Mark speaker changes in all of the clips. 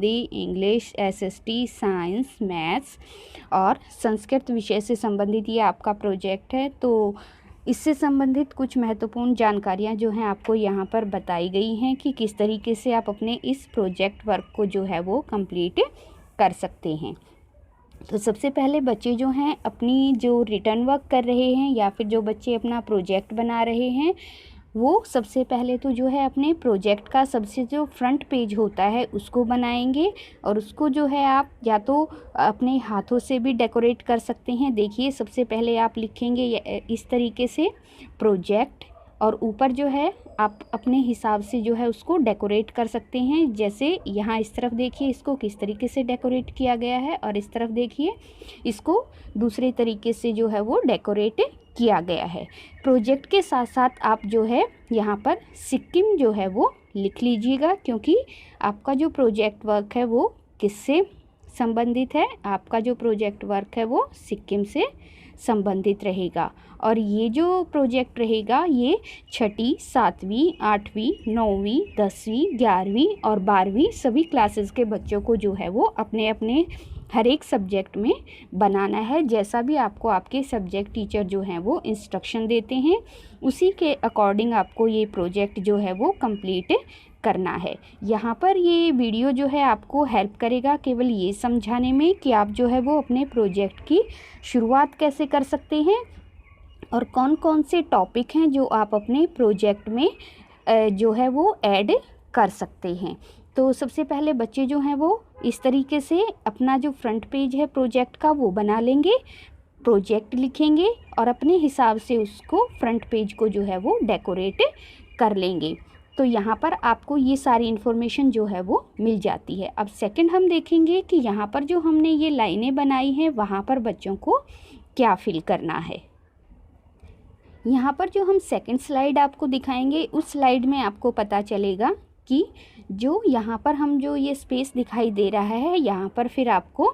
Speaker 1: Hindi, English, SST, science, maths और संस्कृत विषय से संबंधित ये आपका प्रोजेक्ट है। तो इससे संबंधित कुछ महत्वपूर्ण जानकारियाँ जो हैं आपको यहाँ पर बताई गई हैं कि किस तरीके से आप अपने इस प्रोजेक्ट वर्क को जो है वो कंप्लीट कर सकते हैं। तो सबसे पहले बच्चे जो हैं अपनी जो रिटर्न वर्क कर रहे हैं या फिर जो बच्चे अपना प्रोजेक्ट बना रहे हैं, वो सबसे पहले तो जो है अपने प्रोजेक्ट का सबसे जो फ्रंट पेज होता है उसको बनाएंगे और उसको जो है आप या तो अपने हाथों से भी डेकोरेट कर सकते हैं। देखिए सबसे पहले आप लिखेंगे इस तरीके से प्रोजेक्ट, और ऊपर जो है आप अपने हिसाब से जो है उसको डेकोरेट कर सकते हैं। जैसे यहाँ इस तरफ देखिए इसको किस तरीके से डेकोरेट किया गया है और इस तरफ देखिए इसको दूसरे तरीके से जो है वो डेकोरेट किया गया है। प्रोजेक्ट के साथ साथ आप जो है यहाँ पर सिक्किम जो है वो लिख लीजिएगा, क्योंकि आपका जो प्रोजेक्ट वर्क है वो किससे संबंधित है, आपका जो प्रोजेक्ट वर्क है वो सिक्किम से संबंधित रहेगा। और ये जो प्रोजेक्ट रहेगा ये 6ठी, 7वीं, 8वीं, 9वीं, 10वीं, 11वीं और 12वीं सभी क्लासेस के बच्चों को जो है वो अपने अपने हर एक सब्जेक्ट में बनाना है। जैसा भी आपको आपके सब्जेक्ट टीचर जो हैं वो इंस्ट्रक्शन देते हैं उसी के अकॉर्डिंग आपको ये प्रोजेक्ट जो है वो कंप्लीट करना है। यहाँ पर ये वीडियो जो है आपको हेल्प करेगा केवल ये समझाने में कि आप जो है वो अपने प्रोजेक्ट की शुरुआत कैसे कर सकते हैं और कौन कौन से टॉपिक हैं जो आप अपने प्रोजेक्ट में जो है वो ऐड कर सकते हैं। तो सबसे पहले बच्चे जो हैं वो इस तरीके से अपना जो फ्रंट पेज है प्रोजेक्ट का वो बना लेंगे, प्रोजेक्ट लिखेंगे और अपने हिसाब से उसको फ्रंट पेज को जो है वो डेकोरेट कर लेंगे। तो यहाँ पर आपको ये सारी इन्फॉर्मेशन जो है वो मिल जाती है। अब सेकंड हम देखेंगे कि यहाँ पर जो हमने ये लाइनें बनाई हैं वहाँ पर बच्चों को क्या फिल करना है। यहाँ पर जो हम सेकंड स्लाइड आपको दिखाएंगे उस स्लाइड में आपको पता चलेगा कि जो यहाँ पर हम जो ये स्पेस दिखाई दे रहा है यहाँ पर फिर आपको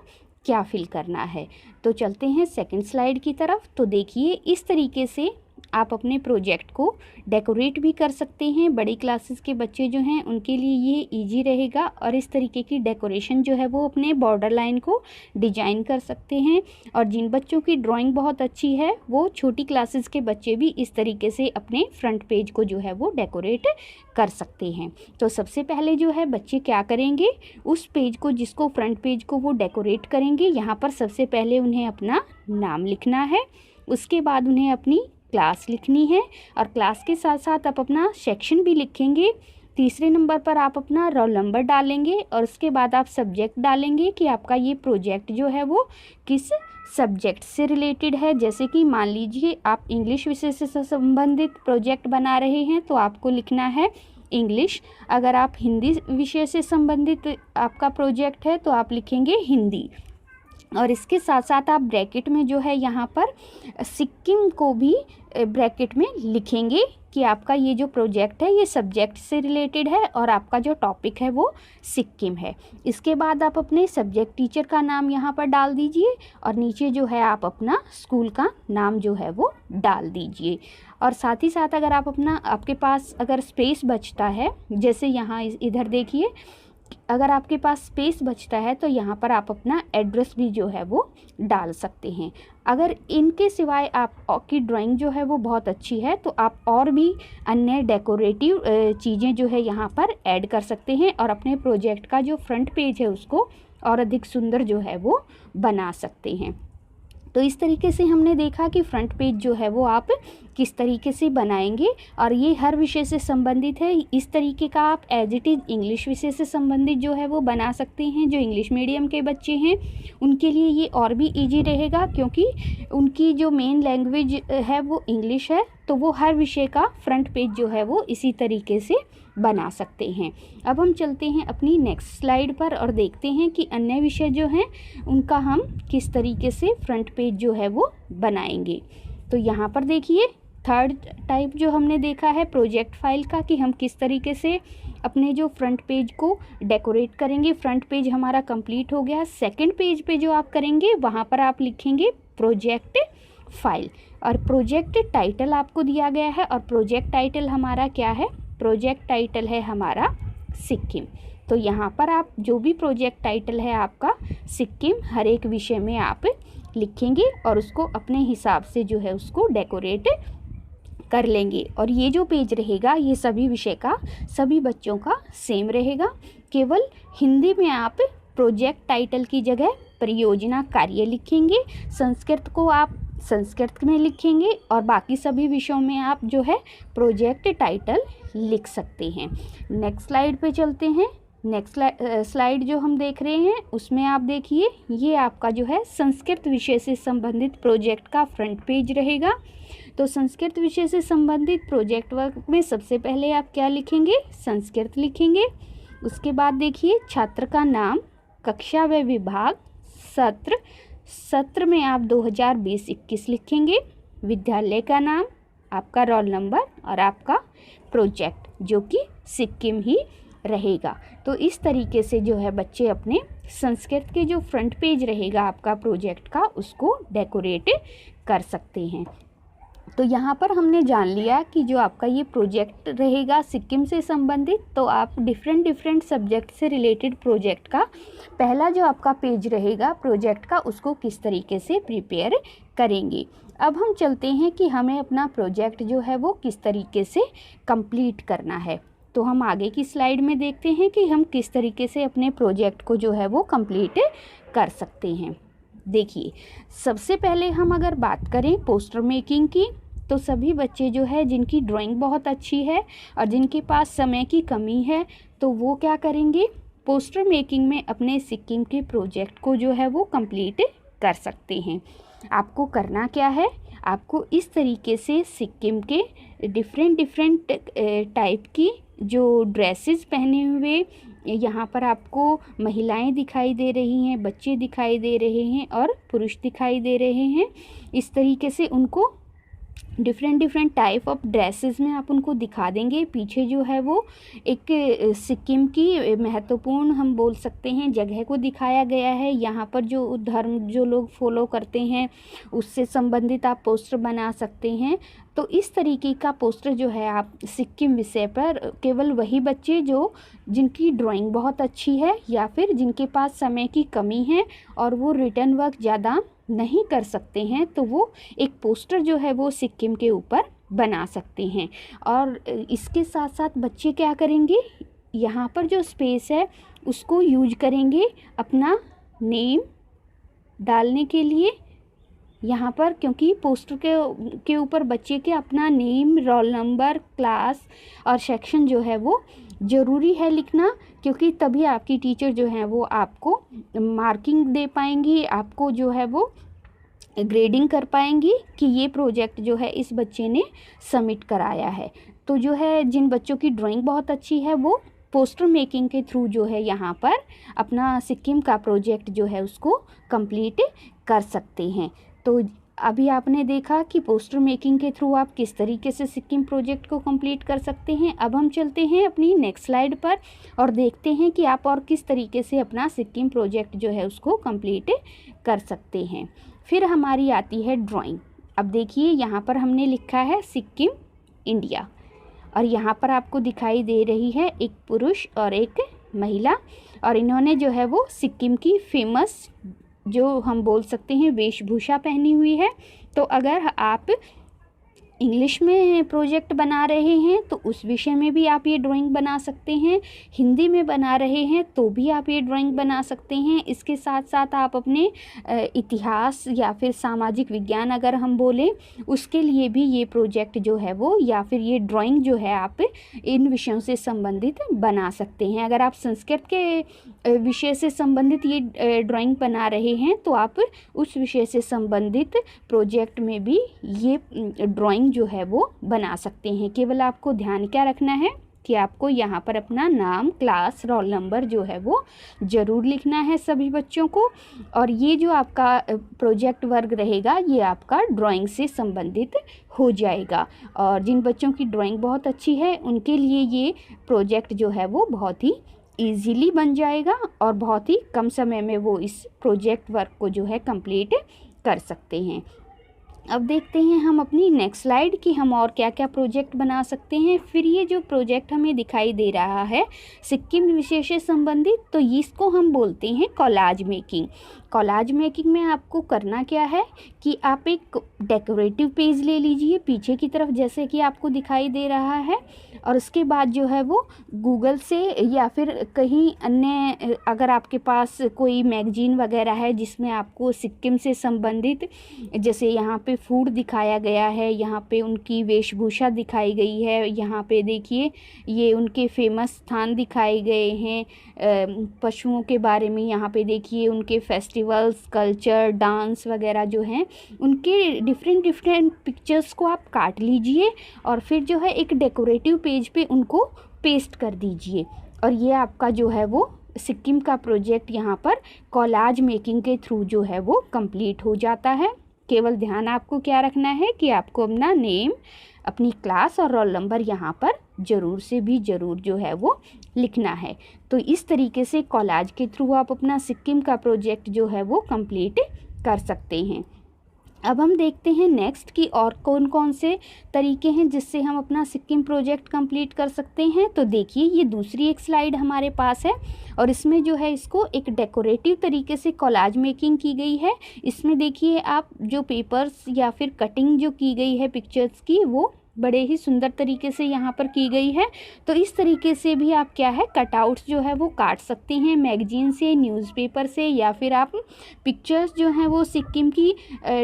Speaker 1: क्या फिल करना है। तो चलते हैं सेकंड स्लाइड की तरफ। तो देखिए इस तरीके से आप अपने प्रोजेक्ट को डेकोरेट भी कर सकते हैं। बड़ी क्लासेस के बच्चे जो हैं उनके लिए ये इजी रहेगा और इस तरीके की डेकोरेशन जो है वो अपने बॉर्डर लाइन को डिजाइन कर सकते हैं। और जिन बच्चों की ड्राइंग बहुत अच्छी है वो छोटी क्लासेस के बच्चे भी इस तरीके से अपने फ्रंट पेज को जो है वो डेकोरेट कर सकते हैं। तो सबसे पहले जो है बच्चे क्या करेंगे, उस पेज को जिसको फ्रंट पेज को वो डेकोरेट करेंगे यहाँ पर सबसे पहले उन्हें अपना नाम लिखना है, उसके बाद उन्हें अपनी क्लास लिखनी है और क्लास के साथ साथ आप अपना सेक्शन भी लिखेंगे। तीसरे नंबर पर आप अपना रोल नंबर डालेंगे और उसके बाद आप सब्जेक्ट डालेंगे कि आपका ये प्रोजेक्ट जो है वो किस सब्जेक्ट से रिलेटेड है। जैसे कि मान लीजिए आप इंग्लिश विषय से संबंधित प्रोजेक्ट बना रहे हैं तो आपको लिखना है इंग्लिश। अगर आप हिंदी विषय से संबंधित आपका प्रोजेक्ट है तो आप लिखेंगे हिंदी। और इसके साथ साथ आप ब्रैकेट में जो है यहाँ पर सिक्किम को भी ब्रैकेट में लिखेंगे कि आपका ये जो प्रोजेक्ट है ये सब्जेक्ट से रिलेटेड है और आपका जो टॉपिक है वो सिक्किम है। इसके बाद आप अपने सब्जेक्ट टीचर का नाम यहाँ पर डाल दीजिए और नीचे जो है आप अपना स्कूल का नाम जो है वो डाल दीजिए। और साथ ही साथ अगर आप अपना आपके पास अगर स्पेस बचता है, जैसे यहाँ इधर देखिए अगर आपके पास स्पेस बचता है तो यहाँ पर आप अपना एड्रेस भी जो है वो डाल सकते हैं। अगर इनके सिवाय आपकी ड्राइंग जो है वो बहुत अच्छी है तो आप और भी अन्य डेकोरेटिव चीज़ें जो है यहाँ पर ऐड कर सकते हैं और अपने प्रोजेक्ट का जो फ्रंट पेज है उसको और अधिक सुंदर जो है वो बना सकते हैं। तो इस तरीके से हमने देखा कि फ्रंट पेज जो है वो आप किस तरीके से बनाएंगे और ये हर विषय से संबंधित है। इस तरीके का आप एज इट इज़ इंग्लिश विषय से संबंधित जो है वो बना सकते हैं। जो इंग्लिश मीडियम के बच्चे हैं उनके लिए ये और भी इजी रहेगा क्योंकि उनकी जो मेन लैंग्वेज है वो इंग्लिश है, तो वो हर विषय का फ्रंट पेज जो है वो इसी तरीके से बना सकते हैं। अब हम चलते हैं अपनी नेक्स्ट स्लाइड पर और देखते हैं कि अन्य विषय जो हैं उनका हम किस तरीके से फ्रंट पेज जो है वो बनाएंगे। तो यहाँ पर देखिए थर्ड टाइप जो हमने देखा है प्रोजेक्ट फाइल का कि हम किस तरीके से अपने जो फ्रंट पेज को डेकोरेट करेंगे। फ्रंट पेज हमारा कंप्लीट हो गया। सेकंड पेज पे जो आप करेंगे वहाँ पर आप लिखेंगे प्रोजेक्ट फाइल और प्रोजेक्ट टाइटल आपको दिया गया है और प्रोजेक्ट टाइटल हमारा क्या है, प्रोजेक्ट टाइटल है हमारा सिक्किम। तो यहाँ पर आप जो भी प्रोजेक्ट टाइटल है आपका सिक्किम हर एक विषय में आप लिखेंगे और उसको अपने हिसाब से जो है उसको डेकोरेट कर लेंगे। और ये जो पेज रहेगा ये सभी विषय का सभी बच्चों का सेम रहेगा। केवल हिंदी में आप प्रोजेक्ट टाइटल की जगह परियोजना कार्य लिखेंगे, संस्कृत को आप संस्कृत में लिखेंगे और बाकी सभी विषयों में आप जो है प्रोजेक्ट टाइटल लिख सकते हैं। नेक्स्ट स्लाइड पे चलते हैं। नेक्स्ट स्लाइड जो हम देख रहे हैं उसमें आप देखिए ये आपका जो है संस्कृत विषय से संबंधित प्रोजेक्ट का फ्रंट पेज रहेगा। तो संस्कृत विषय से संबंधित प्रोजेक्ट वर्क में सबसे पहले आप क्या लिखेंगे, संस्कृत लिखेंगे। उसके बाद देखिए छात्र का नाम, कक्षा व विभाग, सत्र में आप 2020-21 लिखेंगे, विद्यालय का नाम, आपका रोल नंबर और आपका प्रोजेक्ट जो कि सिक्किम ही रहेगा। तो इस तरीके से जो है बच्चे अपने संस्कृत के जो फ्रंट पेज रहेगा आपका प्रोजेक्ट का उसको डेकोरेट कर सकते हैं। तो यहाँ पर हमने जान लिया कि जो आपका ये प्रोजेक्ट रहेगा सिक्किम से संबंधित, तो आप डिफरेंट सब्जेक्ट से रिलेटेड प्रोजेक्ट का पहला जो आपका पेज रहेगा प्रोजेक्ट का उसको किस तरीके से प्रिपेयर करेंगे। अब हम चलते हैं कि हमें अपना प्रोजेक्ट जो है वो किस तरीके से कंप्लीट करना है। तो हम आगे की स्लाइड में देखते हैं कि हम किस तरीके से अपने प्रोजेक्ट को जो है वो कंप्लीट कर सकते हैं। देखिए सबसे पहले हम अगर बात करें पोस्टर मेकिंग की, तो सभी बच्चे जो है जिनकी ड्राइंग बहुत अच्छी है और जिनके पास समय की कमी है तो वो क्या करेंगे, पोस्टर मेकिंग में अपने सिक्किम के प्रोजेक्ट को जो है वो कंप्लीट कर सकते हैं। आपको करना क्या है, आपको इस तरीके से सिक्किम के डिफरेंट टाइप की जो ड्रेसेस पहने हुए यहाँ पर आपको महिलाएं दिखाई दे रही हैं, बच्चे दिखाई दे रहे हैं और पुरुष दिखाई दे रहे हैं। इस तरीके से उनको डिफरेंट टाइप ऑफ ड्रेसेस में आप उनको दिखा देंगे। पीछे जो है वो एक सिक्किम की महत्वपूर्ण हम बोल सकते हैं जगह को दिखाया गया है। यहाँ पर जो धर्म जो लोग फॉलो करते हैं उससे संबंधित आप पोस्टर बना सकते हैं। तो इस तरीके का पोस्टर जो है आप सिक्किम विषय पर केवल वही बच्चे जो जिनकी ड्राइंग बहुत अच्छी है या फिर जिनके पास समय की कमी है और वो रिटर्न वर्क ज़्यादा नहीं कर सकते हैं तो वो एक पोस्टर जो है वो सिक्किम के ऊपर बना सकते हैं। और इसके साथ साथ बच्चे क्या करेंगे, यहाँ पर जो स्पेस है उसको यूज करेंगे अपना नेम डालने के लिए यहाँ पर, क्योंकि पोस्टर के ऊपर बच्चे के अपना नेम, रोल नंबर, क्लास और सेक्शन जो है वो ज़रूरी है लिखना, क्योंकि तभी आपकी टीचर जो है वो आपको मार्किंग दे पाएंगी, आपको जो है वो ग्रेडिंग कर पाएंगी कि ये प्रोजेक्ट जो है इस बच्चे ने सबमिट कराया है। तो जो है जिन बच्चों की ड्राइंग बहुत अच्छी है वो पोस्टर मेकिंग के थ्रू जो है यहाँ पर अपना सिक्किम का प्रोजेक्ट जो है उसको कंप्लीट कर सकते हैं। तो अभी आपने देखा कि पोस्टर मेकिंग के थ्रू आप किस तरीके से सिक्किम प्रोजेक्ट को कंप्लीट कर सकते हैं। अब हम चलते हैं अपनी नेक्स्ट स्लाइड पर और देखते हैं कि आप और किस तरीके से अपना सिक्किम प्रोजेक्ट जो है उसको कंप्लीट कर सकते हैं। फिर हमारी आती है ड्राइंग। अब देखिए यहाँ पर हमने लिखा है सिक्किम इंडिया और यहाँ पर आपको दिखाई दे रही है एक पुरुष और एक महिला और इन्होंने जो है वो सिक्किम की फेमस जो हम बोल सकते हैं वेशभूषा पहनी हुई है। तो अगर आप इंग्लिश में प्रोजेक्ट बना रहे हैं तो उस विषय में भी आप ये ड्राइंग बना सकते हैं, हिंदी में बना रहे हैं तो भी आप ये ड्राइंग बना सकते हैं। इसके साथ साथ आप अपने इतिहास या फिर सामाजिक विज्ञान अगर हम बोलें उसके लिए भी ये प्रोजेक्ट जो है वो या फिर ये ड्राइंग जो है आप इन विषयों से संबंधित बना सकते हैं। अगर आप संस्कृत के विषय से संबंधित ये ड्राइंग बना रहे हैं तो आप उस विषय से संबंधित प्रोजेक्ट में भी ये ड्राइंग जो है वो बना सकते हैं। केवल आपको ध्यान क्या रखना है कि आपको यहाँ पर अपना नाम, क्लास, रोल नंबर जो है वो ज़रूर लिखना है सभी बच्चों को। और ये जो आपका प्रोजेक्ट वर्क रहेगा ये आपका ड्राइंग से संबंधित हो जाएगा। और जिन बच्चों की ड्राइंग बहुत अच्छी है उनके लिए ये प्रोजेक्ट जो है वो बहुत ही ईजीली बन जाएगा और बहुत ही कम समय में वो इस प्रोजेक्ट वर्क को जो है कंप्लीट कर सकते हैं। अब देखते हैं हम अपनी नेक्स्ट स्लाइड कि हम और क्या क्या प्रोजेक्ट बना सकते हैं। फिर ये जो प्रोजेक्ट हमें दिखाई दे रहा है सिक्किम विषय से संबंधित, तो इसको हम बोलते हैं कोलाज मेकिंग। कोलाज मेकिंग में आपको करना क्या है कि आप एक डेकोरेटिव पेज ले लीजिए पीछे की तरफ, जैसे कि आपको दिखाई दे रहा है, और उसके बाद जो है वो गूगल से या फिर कहीं अन्य अगर आपके पास कोई मैगजीन वगैरह है जिसमें आपको सिक्किम से संबंधित, जैसे यहाँ पे फूड दिखाया गया है, यहाँ पे उनकी वेशभूषा दिखाई गई है, यहाँ पे देखिए ये उनके फेमस स्थान दिखाए गए हैं, पशुओं के बारे में यहाँ पे देखिए उनके फेस्टिवल्स, कल्चर, डांस वगैरह जो हैं उनके डिफरेंट पिक्चर्स को आप काट लीजिए और फिर जो है एक डेकोरेटिव पेज पे उनको पेस्ट कर दीजिए, और ये आपका जो है वो सिक्किम का प्रोजेक्ट यहाँ पर कोलाज मेकिंग के थ्रू जो है वो कंप्लीट हो जाता है। केवल ध्यान आपको क्या रखना है कि आपको अपना नेम, अपनी क्लास और रोल नंबर यहाँ पर ज़रूर से भी ज़रूर जो है वो लिखना है। तो इस तरीके से कोलाज के थ्रू आप अपना सिक्किम का प्रोजेक्ट जो है वो कंप्लीट कर सकते हैं। अब हम देखते हैं नेक्स्ट कि और कौन कौन से तरीके हैं जिससे हम अपना सिक्किम प्रोजेक्ट कंप्लीट कर सकते हैं। तो देखिए ये दूसरी एक स्लाइड हमारे पास है और इसमें जो है इसको एक डेकोरेटिव तरीके से कोलाज मेकिंग की गई है। इसमें देखिए आप जो पेपर्स या फिर कटिंग जो की गई है पिक्चर्स की वो बड़े ही सुंदर तरीके से यहाँ पर की गई है। तो इस तरीके से भी आप क्या है कटआउट्स जो है वो काट सकते हैं मैगजीन से, न्यूज़पेपर से, या फिर आप पिक्चर्स जो हैं वो सिक्किम की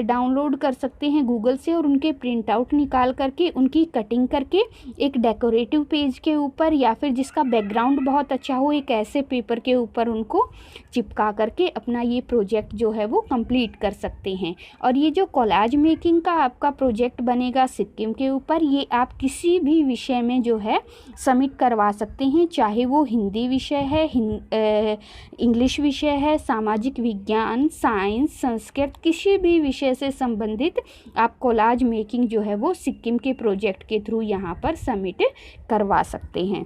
Speaker 1: डाउनलोड कर सकते हैं गूगल से और उनके प्रिंट आउट निकाल करके उनकी कटिंग करके एक डेकोरेटिव पेज के ऊपर या फिर जिसका बैकग्राउंड बहुत अच्छा हो एक ऐसे पेपर के ऊपर उनको चिपका करके अपना ये प्रोजेक्ट जो है वो कंप्लीट कर सकते हैं। और ये जो कोलाज मेकिंग का आपका प्रोजेक्ट बनेगा सिक्किम के ऊपर, ये आप किसी भी विषय में जो है सबमिट करवा सकते हैं, चाहे वो हिंदी विषय है, इंग्लिश विषय है, सामाजिक विज्ञान, साइंस, संस्कृत, किसी भी विषय से संबंधित आप कोलाज मेकिंग जो है वो सिक्किम के प्रोजेक्ट के थ्रू यहाँ पर सबमिट करवा सकते हैं।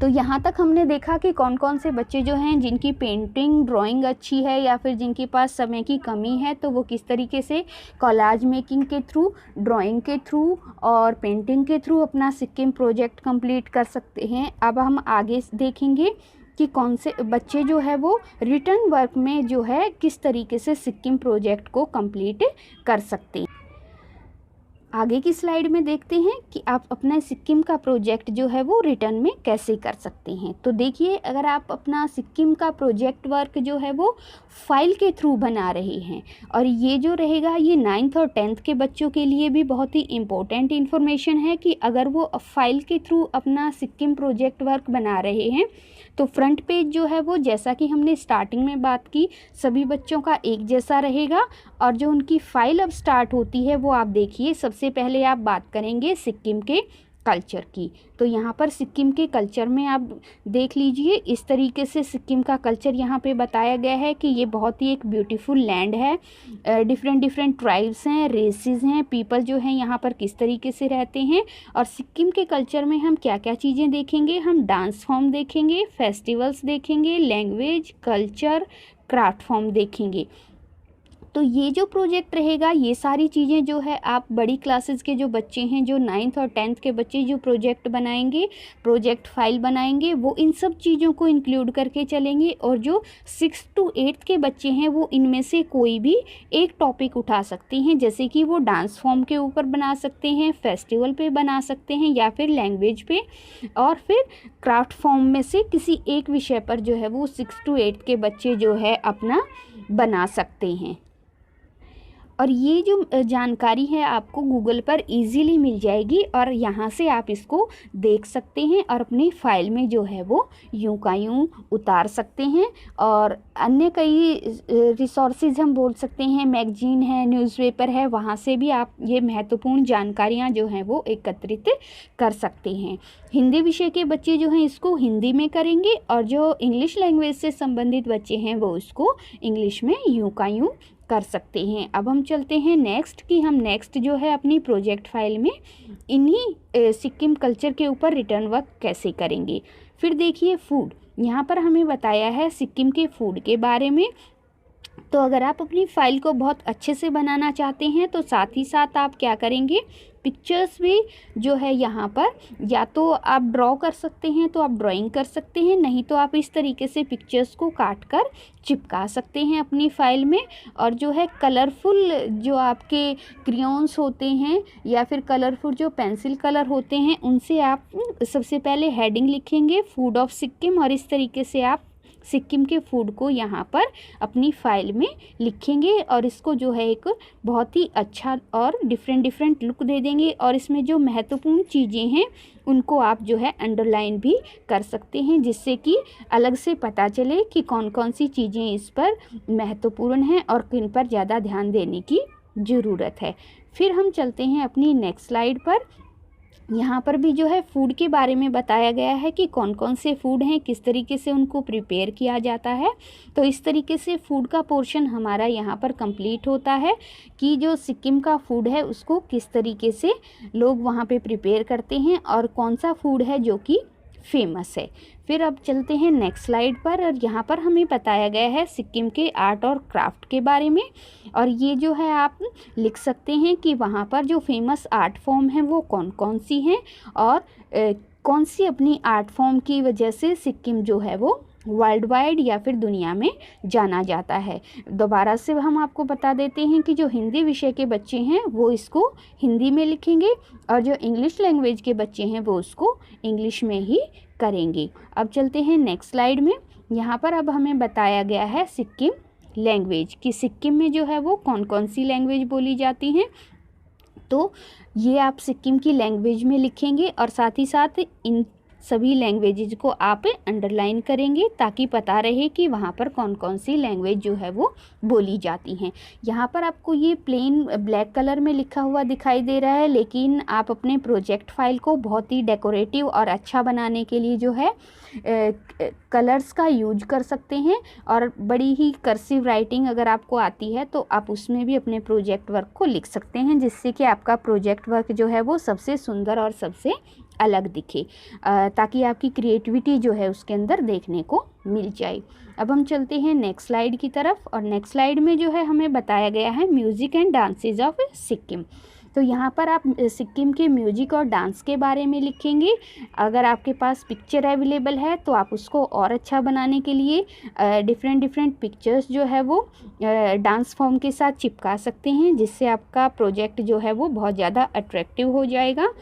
Speaker 1: तो यहाँ तक हमने देखा कि कौन कौन से बच्चे जो हैं जिनकी पेंटिंग ड्राइंग अच्छी है या फिर जिनके पास समय की कमी है तो वो किस तरीके से कोलाज मेकिंग के थ्रू, ड्राइंग के थ्रू और पेंटिंग के थ्रू अपना सिक्किम प्रोजेक्ट कंप्लीट कर सकते हैं। अब हम आगे देखेंगे कि कौन से बच्चे जो है वो रिटर्न वर्क में जो है किस तरीके से सिक्किम प्रोजेक्ट को कंप्लीट कर सकते हैं। आगे की स्लाइड में देखते हैं कि आप अपना सिक्किम का प्रोजेक्ट जो है वो रिटर्न में कैसे कर सकते हैं। तो देखिए अगर आप अपना सिक्किम का प्रोजेक्ट वर्क जो है वो फाइल के थ्रू बना रहे हैं, और ये जो रहेगा ये 9th और 10th के बच्चों के लिए भी बहुत ही इम्पोर्टेंट इन्फॉर्मेशन है कि अगर वो फाइल के थ्रू अपना सिक्किम प्रोजेक्ट वर्क बना रहे हैं तो फ्रंट पेज जो है वो जैसा कि हमने स्टार्टिंग में बात की सभी बच्चों का एक जैसा रहेगा, और जो उनकी फाइल अब स्टार्ट होती है वो आप देखिए सबसे पहले आप बात करेंगे सिक्किम के कल्चर की। तो यहाँ पर सिक्किम के कल्चर में आप देख लीजिए इस तरीके से सिक्किम का कल्चर यहाँ पे बताया गया है कि ये बहुत ही एक ब्यूटीफुल लैंड है, डिफरेंट ट्राइब्स हैं, रेसेस हैं, पीपल जो हैं यहाँ पर किस तरीके से रहते हैं। और सिक्किम के कल्चर में हम क्या क्या चीज़ें देखेंगे, हम डांस फॉर्म देखेंगे, फेस्टिवल्स देखेंगे, लैंग्वेज, कल्चर, क्राफ्ट फॉर्म देखेंगे। तो ये जो प्रोजेक्ट रहेगा ये सारी चीज़ें जो है आप बड़ी क्लासेस के जो बच्चे हैं जो 9th और 10th के बच्चे जो प्रोजेक्ट बनाएंगे, प्रोजेक्ट फाइल बनाएंगे, वो इन सब चीज़ों को इंक्लूड करके चलेंगे। और जो 6th to 8th के बच्चे हैं वो इनमें से कोई भी एक टॉपिक उठा सकते हैं, जैसे कि वो डांस फॉर्म के ऊपर बना सकते हैं, फेस्टिवल पे बना सकते हैं, या फिर लैंग्वेज पे, और फिर क्राफ्ट फॉर्म में से किसी एक विषय पर जो है वो 6th to 8th के बच्चे जो है अपना बना सकते हैं। और ये जो जानकारी है आपको गूगल पर इजीली मिल जाएगी और यहाँ से आप इसको देख सकते हैं और अपनी फाइल में जो है वो यूं का यूं उतार सकते हैं। और अन्य कई रिसोर्सेज हम बोल सकते हैं, मैगजीन है, न्यूज़पेपर है, वहाँ से भी आप ये महत्वपूर्ण जानकारियाँ जो हैं वो एकत्रित कर सकते हैं। हिंदी विषय के बच्चे जो हैं इसको हिंदी में करेंगे और जो इंग्लिश लैंग्वेज से संबंधित बच्चे हैं वो इसको इंग्लिश में यूं का यूं कर सकते हैं। अब हम चलते हैं नेक्स्ट कि हम नेक्स्ट जो है अपनी प्रोजेक्ट फाइल में इन्हीं सिक्किम कल्चर के ऊपर रिटर्न वर्क कैसे करेंगे। फिर देखिए फूड, यहाँ पर हमें बताया है सिक्किम के फूड के बारे में। तो अगर आप अपनी फ़ाइल को बहुत अच्छे से बनाना चाहते हैं तो साथ ही साथ आप क्या करेंगे, पिक्चर्स भी जो है यहाँ पर या तो आप ड्रॉ कर सकते हैं तो आप ड्राइंग कर सकते हैं, नहीं तो आप इस तरीके से पिक्चर्स को काट कर चिपका सकते हैं अपनी फ़ाइल में। और जो है कलरफुल जो आपके क्रेयॉन्स होते हैं या फिर कलरफुल जो पेंसिल कलर होते हैं, उनसे आप सबसे पहले हेडिंग लिखेंगे फूड ऑफ सिक्किम, और इस तरीके से आप सिक्किम के फूड को यहाँ पर अपनी फ़ाइल में लिखेंगे और इसको जो है एक बहुत ही अच्छा और डिफरेंट लुक दे देंगे। और इसमें जो महत्वपूर्ण चीज़ें हैं उनको आप जो है अंडरलाइन भी कर सकते हैं, जिससे कि अलग से पता चले कि कौन कौन सी चीज़ें इस पर महत्वपूर्ण हैं और किन पर ज़्यादा ध्यान देने की ज़रूरत है। फिर हम चलते हैं अपनी नेक्स्ट स्लाइड पर। यहाँ पर भी जो है फूड के बारे में बताया गया है कि कौन कौन से फूड हैं, किस तरीके से उनको प्रिपेयर किया जाता है। तो इस तरीके से फूड का पोर्शन हमारा यहाँ पर कंप्लीट होता है कि जो सिक्किम का फूड है उसको किस तरीके से लोग वहाँ पे प्रिपेयर करते हैं और कौन सा फूड है जो कि फेमस है। फिर अब चलते हैं नेक्स्ट स्लाइड पर, और यहाँ पर हमें बताया गया है सिक्किम के आर्ट और क्राफ्ट के बारे में। और ये जो है आप लिख सकते हैं कि वहाँ पर जो फेमस आर्ट फॉर्म है वो कौन कौन सी हैं और कौन सी अपनी आर्ट फॉर्म की वजह से सिक्किम जो है वो वर्ल्ड वाइड या फिर दुनिया में जाना जाता है। दोबारा से हम आपको बता देते हैं कि जो हिंदी विषय के बच्चे हैं वो इसको हिंदी में लिखेंगे और जो इंग्लिश लैंग्वेज के बच्चे हैं वो उसको इंग्लिश में ही करेंगे। अब चलते हैं नेक्स्ट स्लाइड में। यहाँ पर अब हमें बताया गया है सिक्किम लैंग्वेज कि सिक्किम में जो है वो कौन कौन सी लैंग्वेज बोली जाती हैं। तो ये आप सिक्किम की लैंग्वेज में लिखेंगे और साथ ही साथ इन सभी लैंग्वेजेज को आप अंडरलाइन करेंगे ताकि पता रहे कि वहाँ पर कौन कौन सी लैंग्वेज जो है वो बोली जाती हैं। यहाँ पर आपको ये प्लेन ब्लैक कलर में लिखा हुआ दिखाई दे रहा है, लेकिन आप अपने प्रोजेक्ट फाइल को बहुत ही डेकोरेटिव और अच्छा बनाने के लिए जो है कलर्स का यूज कर सकते हैं। और बड़ी ही कर्सिव राइटिंग अगर आपको आती है तो आप उसमें भी अपने प्रोजेक्ट वर्क को लिख सकते हैं, जिससे कि आपका प्रोजेक्ट वर्क जो है वो सबसे सुंदर और सबसे अलग दिखे, ताकि आपकी क्रिएटिविटी जो है उसके अंदर देखने को मिल जाए। अब हम चलते हैं नेक्स्ट स्लाइड की तरफ, और नेक्स्ट स्लाइड में जो है हमें बताया गया है music and dances of Sikkim. तो यहाँ पर आप सिक्किम के म्यूजिक और डांस के बारे में लिखेंगे। अगर आपके पास पिक्चर अवेलेबल है तो आप उसको और अच्छा बनाने के लिए डिफरेंट पिक्चर्स जो है वो डांस फॉर्म के साथ चिपका सकते हैं, जिससे आपका प्रोजेक्ट जो है वो बहुत ज़्यादा अट्रैक्टिव हो जाएगा।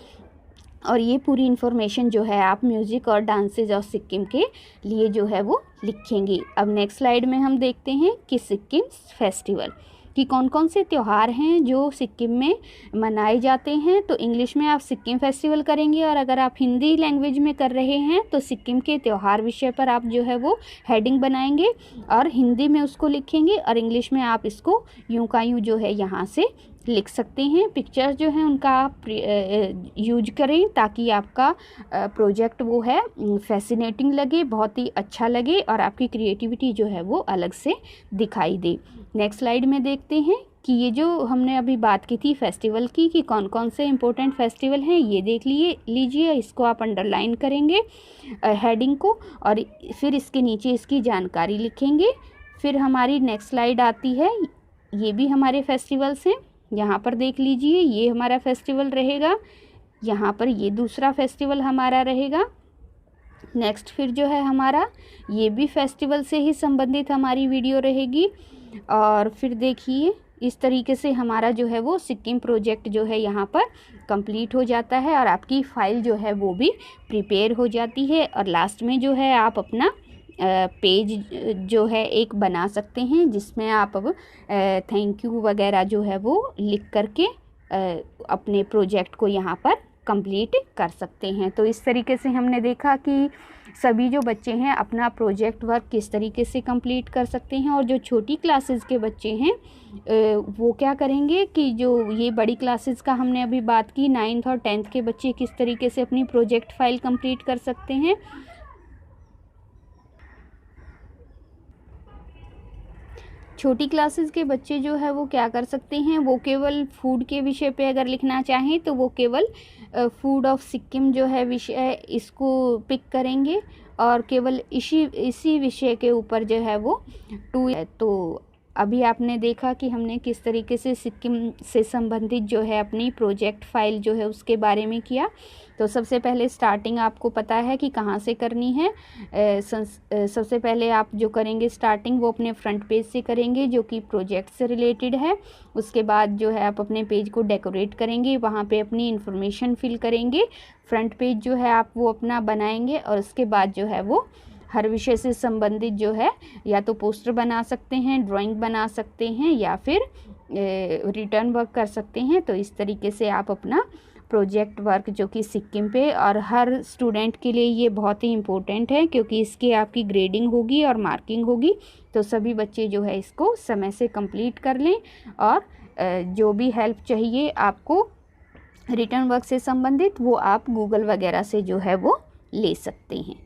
Speaker 1: और ये पूरी इन्फॉर्मेशन जो है आप म्यूज़िक और डांसेज ऑफ सिक्किम के लिए जो है वो लिखेंगे। अब नेक्स्ट स्लाइड में हम देखते हैं कि सिक्किम फेस्टिवल कि कौन कौन से त्यौहार हैं जो सिक्किम में मनाए जाते हैं। तो इंग्लिश में आप सिक्किम फेस्टिवल करेंगे, और अगर आप हिंदी लैंग्वेज में कर रहे हैं तो सिक्किम के त्यौहार विषय पर आप जो है वो हेडिंग बनाएंगे और हिंदी में उसको लिखेंगे, और इंग्लिश में आप इसको यूं का यूं जो है यहाँ से लिख सकते हैं। पिक्चर्स जो हैं उनका आप यूज करें ताकि आपका प्रोजेक्ट वो है फैसिनेटिंग लगे, बहुत ही अच्छा लगे और आपकी क्रिएटिविटी जो है वो अलग से दिखाई दे। नेक्स्ट स्लाइड में देखते हैं कि ये जो हमने अभी बात की थी फेस्टिवल की कि कौन कौन से इम्पोर्टेंट फेस्टिवल हैं, ये देख लीजिए। इसको आप अंडरलाइन करेंगे हेडिंग को, और फिर इसके नीचे इसकी जानकारी लिखेंगे। फिर हमारी नेक्स्ट स्लाइड आती है, ये भी हमारे फेस्टिवल्स हैं। यहाँ पर देख लीजिए, ये हमारा फेस्टिवल रहेगा, यहाँ पर ये दूसरा फेस्टिवल हमारा रहेगा। नेक्स्ट फिर जो है हमारा ये भी फेस्टिवल से ही संबंधित हमारी वीडियो रहेगी। और फिर देखिए इस तरीके से हमारा जो है वो सिक्किम प्रोजेक्ट जो है यहाँ पर कंप्लीट हो जाता है और आपकी फ़ाइल जो है वो भी प्रिपेयर हो जाती है। और लास्ट में जो है आप अपना पेज जो है एक बना सकते हैं, जिसमें आप अब थैंक यू वगैरह जो है वो लिख करके अपने प्रोजेक्ट को यहाँ पर कंप्लीट कर सकते हैं। तो इस तरीके से हमने देखा कि सभी जो बच्चे हैं अपना प्रोजेक्ट वर्क किस तरीके से कंप्लीट कर सकते हैं, और जो छोटी क्लासेस के बच्चे हैं वो क्या करेंगे कि जो ये बड़ी क्लासेस का हमने अभी बात की 9th और 10th के बच्चे किस तरीके से अपनी प्रोजेक्ट फाइल कंप्लीट कर सकते हैं। छोटी क्लासेस के बच्चे जो है वो क्या कर सकते हैं, वो केवल फूड के विषय पे अगर लिखना चाहें तो वो केवल फूड ऑफ सिक्किम जो है विषय इसको पिक करेंगे और केवल इसी विषय के ऊपर जो है वो तो अभी आपने देखा कि हमने किस तरीके से सिक्किम से संबंधित जो है अपनी प्रोजेक्ट फाइल जो है उसके बारे में किया। तो सबसे पहले स्टार्टिंग आपको पता है कि कहाँ से करनी है। सबसे पहले आप जो करेंगे स्टार्टिंग वो अपने फ्रंट पेज से करेंगे जो कि प्रोजेक्ट से रिलेटेड है। उसके बाद जो है आप अपने पेज को डेकोरेट करेंगे, वहाँ पे अपनी इन्फॉर्मेशन फिल करेंगे। फ्रंट पेज जो है आप वो अपना बनाएंगे और उसके बाद जो है वो हर विषय से संबंधित जो है या तो पोस्टर बना सकते हैं, ड्राइंग बना सकते हैं या फिर रिटर्न वर्क कर सकते हैं। तो इस तरीके से आप अपना प्रोजेक्ट वर्क जो कि सिक्किम पे, और हर स्टूडेंट के लिए ये बहुत ही इम्पोर्टेंट है क्योंकि इसकी आपकी ग्रेडिंग होगी और मार्किंग होगी। तो सभी बच्चे जो है इसको समय से कंप्लीट कर लें और जो भी हेल्प चाहिए आपको रिटर्न वर्क से संबंधित वो आप गूगल वगैरह से जो है वो ले सकते हैं।